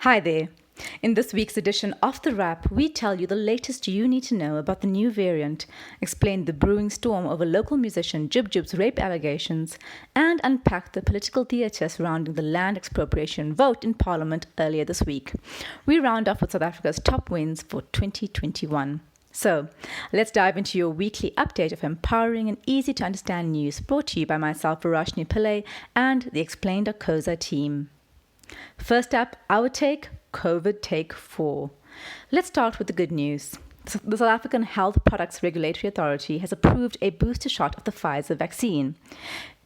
Hi there. In this week's edition of The Wrap, we tell you the latest you need to know about the new variant, explain the brewing storm over local musician Jub Jub's rape allegations, and unpack the political theatre surrounding the land expropriation vote in Parliament earlier this week. We round off with South Africa's top wins for 2021. So, let's dive into your weekly update of empowering and easy to understand news brought to you by myself, Verashni Pillay, and the Explained Akosa team. First up, our take, COVID Take 4. Let's start with the good news. The South African Health Products Regulatory Authority has approved a booster shot of the Pfizer vaccine.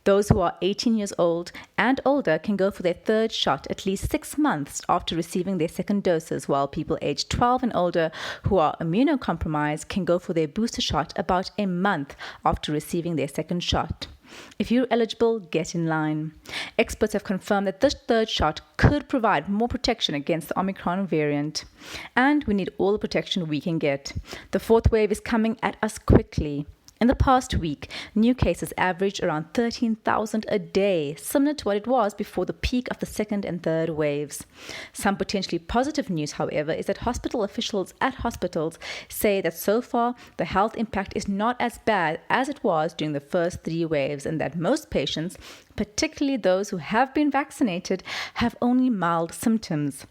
Those who are 18 years old and older can go for their third shot at least 6 months after receiving their second doses, while people aged 12 and older who are immunocompromised can go for their booster shot about a month after receiving their second shot. If you're eligible, get in line. Experts have confirmed that this third shot could provide more protection against the Omicron variant. And we need all the protection we can get. The fourth wave is coming at us quickly. In the past week, new cases averaged around 13,000 a day, similar to what it was before the peak of the second and third waves. Some potentially positive news, however, is that hospital officials at hospitals say that so far the health impact is not as bad as it was during the first 3 waves, and that most patients, particularly those who have been vaccinated, have only mild symptoms.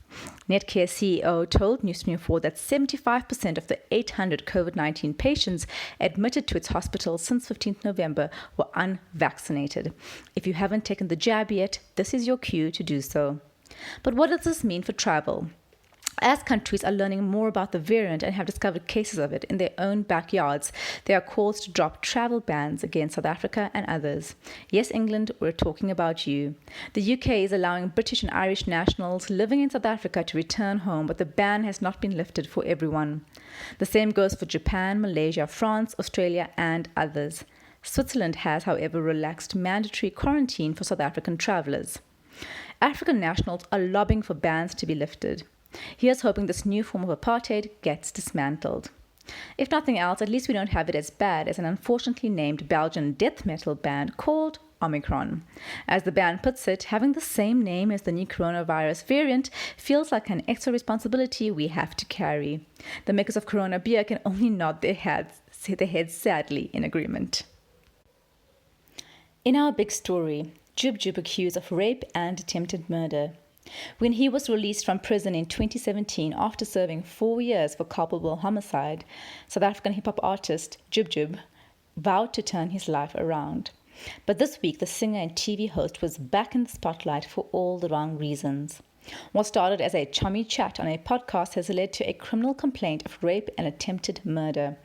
Netcare CEO told News 24 that 75% of the 800 COVID-19 patients admitted to its hospital since 15th November were unvaccinated. If you haven't taken the jab yet, this is your cue to do so. But what does this mean for travel? As countries are learning more about the variant and have discovered cases of it in their own backyards, there are calls to drop travel bans against South Africa and others. Yes, England, we're talking about you. The UK is allowing British and Irish nationals living in South Africa to return home, but the ban has not been lifted for everyone. The same goes for Japan, Malaysia, France, Australia, and others. Switzerland has, however, relaxed mandatory quarantine for South African travellers. African nationals are lobbying for bans to be lifted. Here's hoping this new form of apartheid gets dismantled. If nothing else, at least we don't have it as bad as an unfortunately named Belgian death metal band called Omicron. As the band puts it, having the same name as the new coronavirus variant feels like an extra responsibility we have to carry. The makers of Corona beer can only nod their heads sadly in agreement. In our big story, Jub Jub accused of rape and attempted murder. When he was released from prison in 2017 after serving 4 years for culpable homicide, South African hip-hop artist Jub Jub vowed to turn his life around. But this week, the singer and TV host was back in the spotlight for all the wrong reasons. What started as a chummy chat on a podcast has led to a criminal complaint of rape and attempted murder.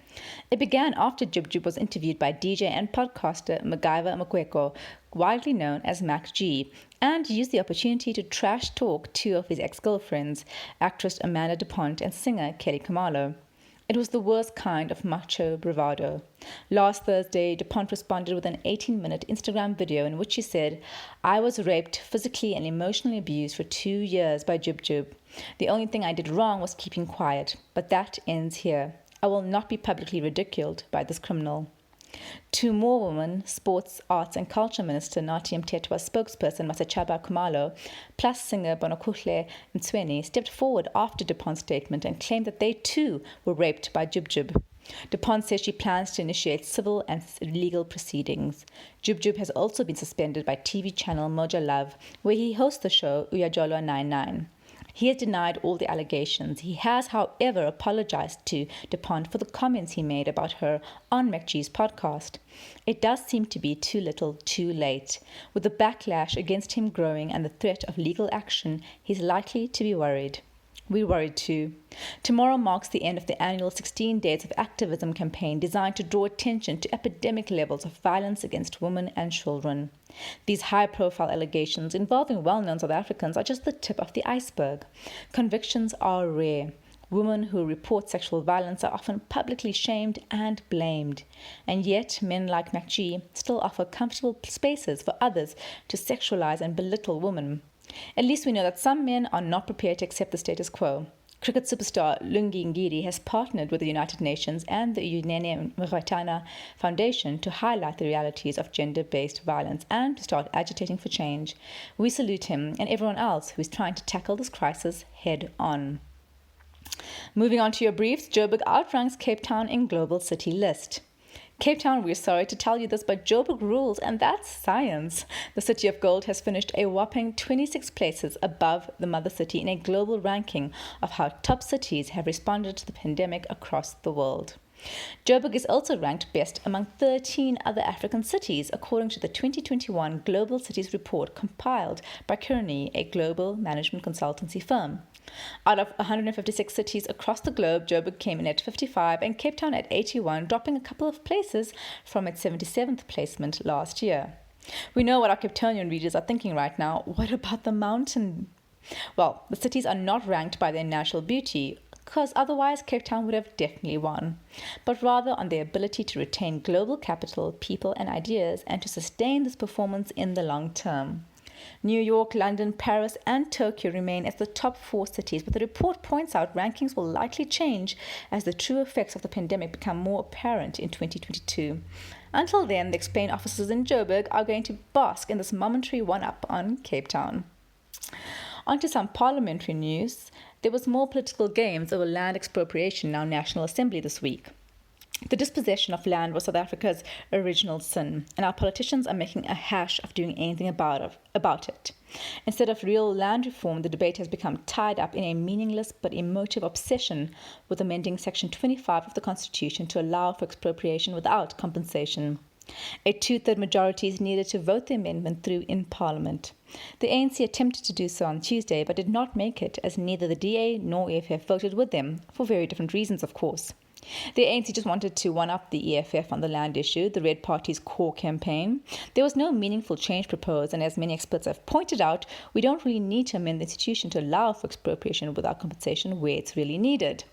It began after Jub Jub was interviewed by DJ and podcaster MacGyver Mokweko, widely known as Mac G, and used the opportunity to trash talk 2 of his ex-girlfriends, actress Amanda DuPont and singer Kelly Kamalo. It was the worst kind of macho bravado. Last Thursday, DuPont responded with an 18-minute Instagram video in which she said, "I was raped, physically and emotionally abused for 2 years by Jub Jub. The only thing I did wrong was keeping quiet, but that ends here. I will not be publicly ridiculed by this criminal." 2 more women, Sports, Arts and Culture Minister Nathi Mthethwa's spokesperson Masachaba Kumalo, plus singer Bonokuhle Mtsweni, stepped forward after DuPont's statement and claimed that they too were raped by Jub Jub. DuPont says she plans to initiate civil and legal proceedings. Jub Jub has also been suspended by TV channel Moja Love, where he hosts the show Uyajolwa 99. He has denied all the allegations. He has, however, apologized to DuPont for the comments he made about her on MacG's podcast. It does seem to be too little, too late. With the backlash against him growing and the threat of legal action, he's likely to be worried. We're worried too. Tomorrow marks the end of the annual 16 Days of Activism campaign designed to draw attention to epidemic levels of violence against women and children. These high-profile allegations involving well-known South Africans are just the tip of the iceberg. Convictions are rare. Women who report sexual violence are often publicly shamed and blamed. And yet, men like MacG still offer comfortable spaces for others to sexualize and belittle women. At least we know that some men are not prepared to accept the status quo. Cricket superstar Lungi Ngiri has partnered with the United Nations and the Unene Mrwatana Foundation to highlight the realities of gender-based violence and to start agitating for change. We salute him and everyone else who is trying to tackle this crisis head on. Moving on to your briefs, Joburg outranks Cape Town in Global City List. Cape Town, we're sorry to tell you this, but Joburg rules, and that's science. The City of Gold has finished a whopping 26 places above the mother city in a global ranking of how top cities have responded to the pandemic across the world. Joburg is also ranked best among 13 other African cities, according to the 2021 Global Cities Report compiled by Kearney, a global management consultancy firm. Out of 156 cities across the globe, Joburg came in at 55 and Cape Town at 81, dropping a couple of places from its 77th placement last year. We know what our Cape Townian readers are thinking right now. What about the mountain? Well, the cities are not ranked by their natural beauty, because otherwise Cape Town would have definitely won, but rather on their ability to retain global capital, people and ideas, and to sustain this performance in the long term. New York, London, Paris and Tokyo remain as the top 4 cities, but the report points out rankings will likely change as the true effects of the pandemic become more apparent in 2022. Until then, the explain officers in Joburg are going to bask in this momentary one-up on Cape Town. On to some parliamentary news. There was more political games over land expropriation in our National Assembly this week. The dispossession of land was South Africa's original sin, and our politicians are making a hash of doing anything about it. Instead of real land reform, the debate has become tied up in a meaningless but emotive obsession with amending Section 25 of the Constitution to allow for expropriation without compensation. A 2/3 majority is needed to vote the amendment through in Parliament. The ANC attempted to do so on Tuesday, but did not make it, as neither the DA nor EFF voted with them, for very different reasons, of course. The ANC just wanted to one-up the EFF on the land issue, the Red Party's core campaign. There was no meaningful change proposed, and as many experts have pointed out, we don't really need to amend the institution to allow for expropriation without compensation where it's really needed.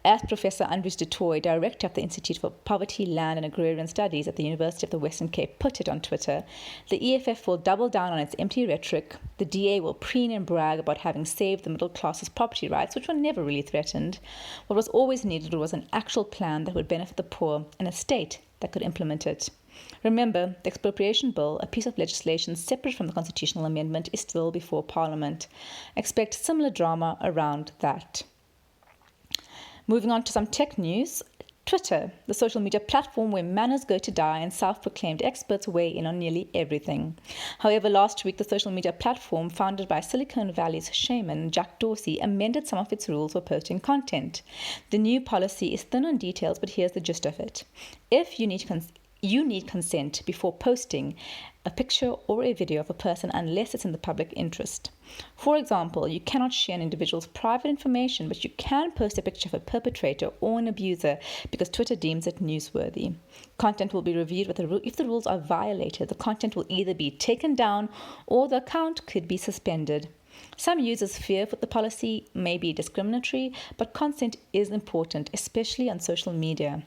As Professor Andries de Tooy, director of the Institute for Poverty, Land and Agrarian Studies at the University of the Western Cape, put it on Twitter, the EFF will double down on its empty rhetoric. The DA will preen and brag about having saved the middle class's property rights, which were never really threatened. What was always needed was an actual plan that would benefit the poor and a state that could implement it. Remember, the expropriation bill, a piece of legislation separate from the constitutional amendment, is still before Parliament. Expect similar drama around that. Moving on to some tech news. Twitter, the social media platform where manners go to die and self-proclaimed experts weigh in on nearly everything. However, last week, the social media platform, founded by Silicon Valley's shaman Jack Dorsey, amended some of its rules for posting content. The new policy is thin on details, but here's the gist of it. If you need consent before posting a picture or a video of a person unless it's in the public interest. For example, you cannot share an individual's private information, but you can post a picture of a perpetrator or an abuser because Twitter deems it newsworthy. Content will be reviewed if the rules are violated. The content will either be taken down or the account could be suspended. Some users fear that the policy may be discriminatory, but consent is important, especially on social media.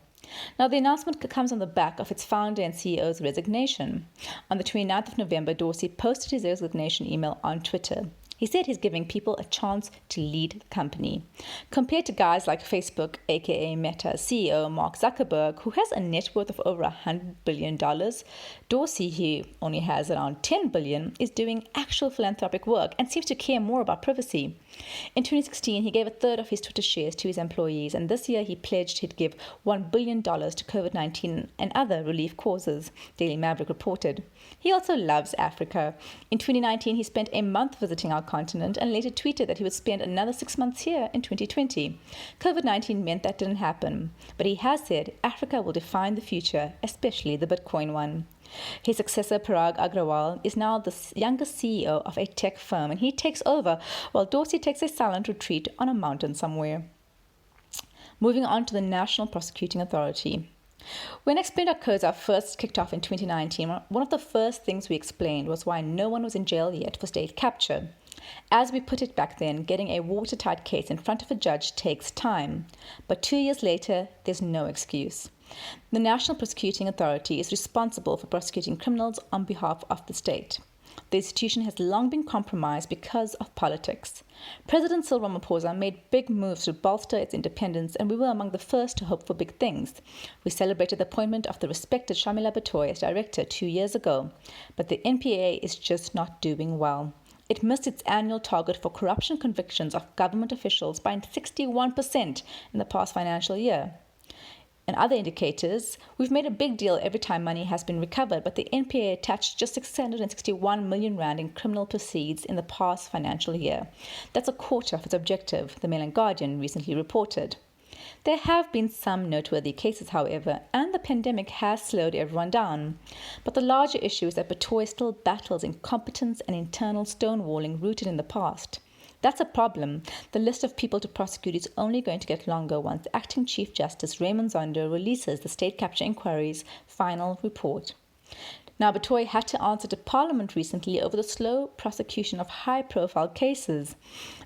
Now, the announcement comes on the back of its founder and CEO's resignation. On the 29th of November, Dorsey posted his resignation email on Twitter. He said he's giving people a chance to lead the company. Compared to guys like Facebook, aka Meta's CEO Mark Zuckerberg, who has a net worth of over $100 billion, Dorsey, who only has around $10 billion, is doing actual philanthropic work and seems to care more about privacy. In 2016, he gave a third of his Twitter shares to his employees, and this year he pledged he'd give $1 billion to COVID-19 and other relief causes, Daily Maverick reported. He also loves Africa. In 2019, he spent a month visiting our continent and later tweeted that he would spend another 6 months here in 2020. COVID-19 meant that didn't happen, but he has said Africa will define the future, especially the Bitcoin one. His successor, Parag Agrawal, is now the youngest CEO of a tech firm, and he takes over while Dorsey takes a silent retreat on a mountain somewhere. Moving on to the National Prosecuting Authority. When Explain.co.za first kicked off in 2019, one of the first things we explained was why no one was in jail yet for state capture. As we put it back then, getting a watertight case in front of a judge takes time. But 2 years later, there's no excuse. The National Prosecuting Authority is responsible for prosecuting criminals on behalf of the state. The institution has long been compromised because of politics. President Cyril Ramaphosa made big moves to bolster its independence, and we were among the first to hope for big things. We celebrated the appointment of the respected Shamila Batoy as director 2 years ago, but the NPA is just not doing well. It missed its annual target for corruption convictions of government officials by 61% in the past financial year. In other indicators, we've made a big deal every time money has been recovered, but the NPA attached just 661 million rand in criminal proceeds in the past financial year. That's a quarter of its objective, the Mail and Guardian recently reported. There have been some noteworthy cases, however, and the pandemic has slowed everyone down. But the larger issue is that Batoy still battles incompetence and internal stonewalling rooted in the past. That's a problem. The list of people to prosecute is only going to get longer once Acting Chief Justice Raymond Zondo releases the State Capture Inquiry's final report. Now, Batoy had to answer to Parliament recently over the slow prosecution of high-profile cases.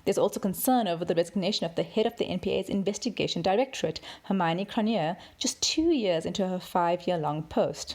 There's also concern over the resignation of the head of the NPA's Investigation Directorate, Hermione Cronje, just 2 years into her 5-year-long post.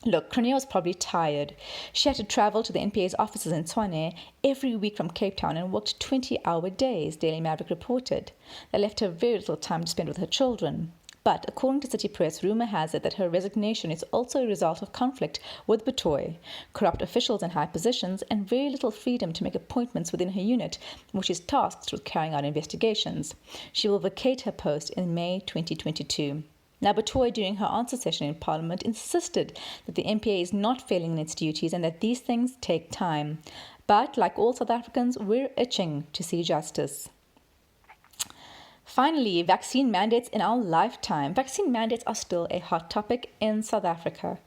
Look, Cronje was probably tired. She had to travel to the NPA's offices in Tshwane every week from Cape Town and worked 20-hour days, Daily Maverick reported. That left her very little time to spend with her children. But according to City Press, rumour has it that her resignation is also a result of conflict with Batoy, corrupt officials in high positions, and very little freedom to make appointments within her unit, which is tasked with carrying out investigations. She will vacate her post in May 2022. Now, Batoy, during her answer session in Parliament, insisted that the NPA is not failing in its duties and that these things take time. But, like all South Africans, we're itching to see justice. Finally, vaccine mandates in our lifetime. Vaccine mandates are still a hot topic in South Africa.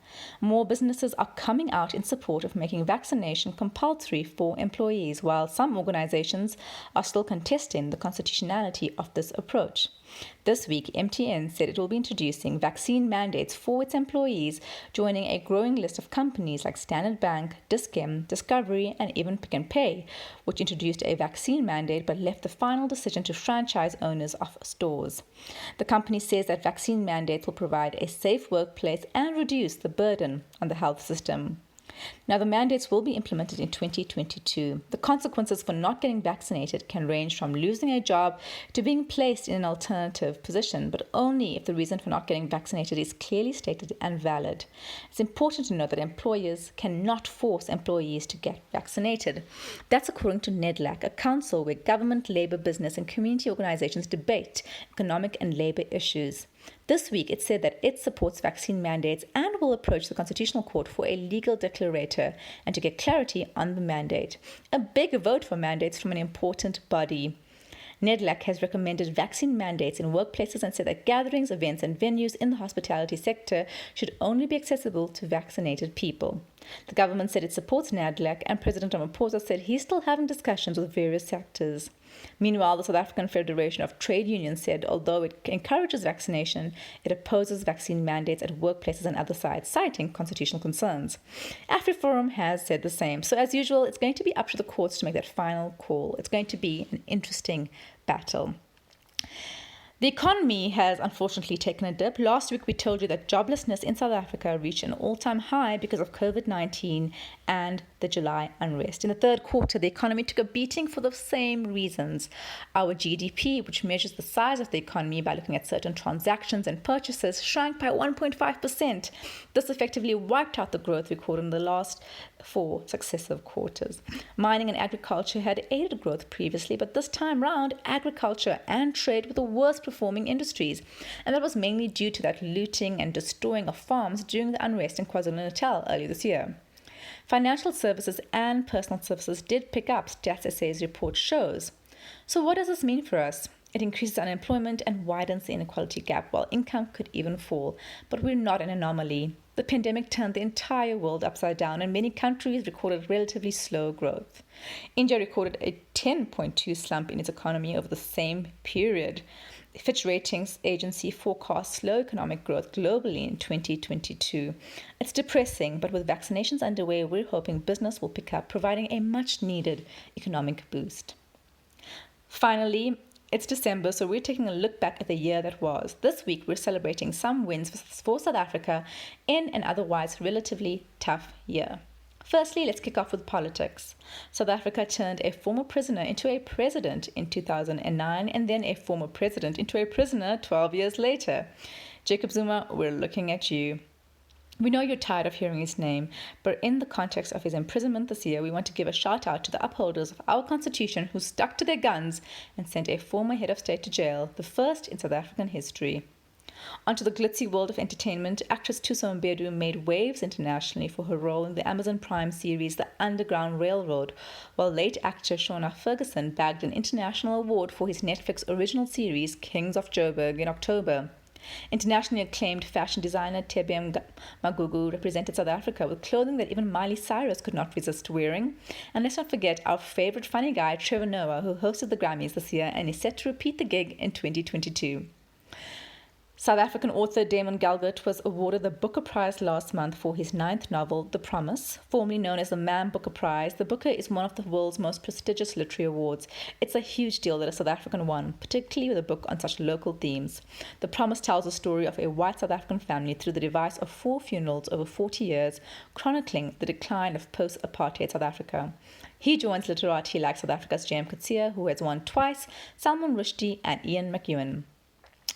More businesses are coming out in support of making vaccination compulsory for employees, while some organizations are still contesting the constitutionality of this approach. This week, MTN said it will be introducing vaccine mandates for its employees, joining a growing list of companies like Standard Bank, Dis-Chem, Discovery, and even Pick n Pay, which introduced a vaccine mandate but left the final decision to franchise owners of stores. The company says that vaccine mandates will provide a safe workplace and reduce the burden on the health system. Now, the mandates will be implemented in 2022. The consequences for not getting vaccinated can range from losing a job to being placed in an alternative position, but only if the reason for not getting vaccinated is clearly stated and valid. It's important to note that employers cannot force employees to get vaccinated. That's according to NEDLAC, a council where government, labour, business and community organisations debate economic and labour issues. This week, it said that it supports vaccine mandates and will approach the Constitutional Court for a legal declarator and to get clarity on the mandate. A big vote for mandates from an important body. NEDLAC has recommended vaccine mandates in workplaces and said that gatherings, events and venues in the hospitality sector should only be accessible to vaccinated people. The government said it supports NEDLAC, and President Ramaphosa said he's still having discussions with various sectors. Meanwhile, the South African Federation of Trade Unions said although it encourages vaccination, it opposes vaccine mandates at workplaces and other sites, citing constitutional concerns. AfriForum has said the same. So as usual, it's going to be up to the courts to make that final call. It's going to be an interesting battle. The economy has unfortunately taken a dip. Last week, we told you that joblessness in South Africa reached an all-time high because of COVID-19 and the July unrest. In the third quarter, the economy took a beating for the same reasons. Our GDP, which measures the size of the economy by looking at certain transactions and purchases, shrank by 1.5%. This effectively wiped out the growth recorded in the last 4 successive quarters. Mining and agriculture had aided growth previously, but this time round, agriculture and trade were the worst performing industries, and that was mainly due to that looting and destroying of farms during the unrest in KwaZulu-Natal earlier this year. Financial services and personal services did pick up, Stats SA's report shows. So what does this mean for us? It increases unemployment and widens the inequality gap, while income could even fall. But we're not an anomaly. The pandemic turned the entire world upside down, and many countries recorded relatively slow growth. India recorded a 10.2 slump in its economy over the same period. Fitch Ratings agency forecasts slow economic growth globally in 2022. It's depressing, but with vaccinations underway, we're hoping business will pick up, providing a much-needed economic boost. Finally, it's December, so we're taking a look back at the year that was. This week, we're celebrating some wins for South Africa in an otherwise relatively tough year. Firstly, let's kick off with politics. South Africa turned a former prisoner into a president in 2009 and then a former president into a prisoner 12 years later. Jacob Zuma, we're looking at you. We know you're tired of hearing his name, but in the context of his imprisonment this year, we want to give a shout out to the upholders of our constitution who stuck to their guns and sent a former head of state to jail, the first in South African history. Onto the glitzy world of entertainment, actress Thuso Mbedu made waves internationally for her role in the Amazon Prime series The Underground Railroad, while late actor Shona Ferguson bagged an international award for his Netflix original series Kings of Joburg in October. Internationally acclaimed fashion designer Tebem Magugu represented South Africa with clothing that even Miley Cyrus could not resist wearing. And let's not forget our favorite funny guy Trevor Noah, who hosted the Grammys this year and is set to repeat the gig in 2022. South African author Damon Galgut was awarded the Booker Prize last month for his ninth novel, The Promise. Formerly known as the Man Booker Prize, the Booker is one of the world's most prestigious literary awards. It's a huge deal that a South African won, particularly with a book on such local themes. The Promise tells the story of a white South African family through the device of 4 funerals over 40 years, chronicling the decline of post-apartheid South Africa. He joins literati like South Africa's J.M. Coetzee, who has won twice, Salman Rushdie and Ian McEwan.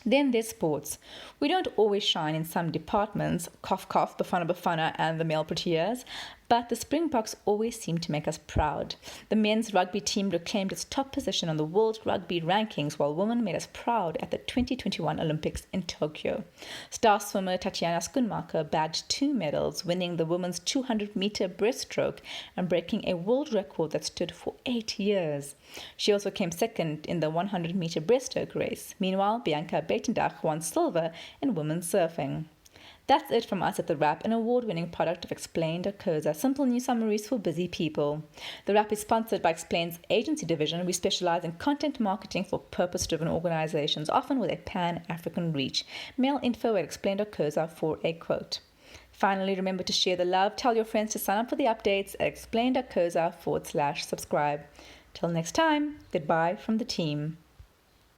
Then there's sports. We don't always shine in some departments, cough cough, Bafana Bafana and the male Proteas, but the Springboks always seem to make us proud. The men's rugby team reclaimed its top position on the World Rugby rankings, while women made us proud at the 2021 Olympics in Tokyo. Star swimmer Tatiana Schoenmaker bagged 2 medals, winning the women's 200-meter breaststroke and breaking a world record that stood for 8 years. She also came second in the 100-meter breaststroke race. Meanwhile, Bianca Buitendach won silver in women's surfing. That's it from us at The Wrap, an award-winning product of Explain.co's simple news summaries for busy people. The Wrap is sponsored by Explain's agency division. We specialize in content marketing for purpose-driven organizations, often with a pan-African reach. Mail info at Explain.co's for a quote. Finally, remember to share the love. Tell your friends to sign up for the updates at Explain.co's/subscribe. Till next time, goodbye from the team.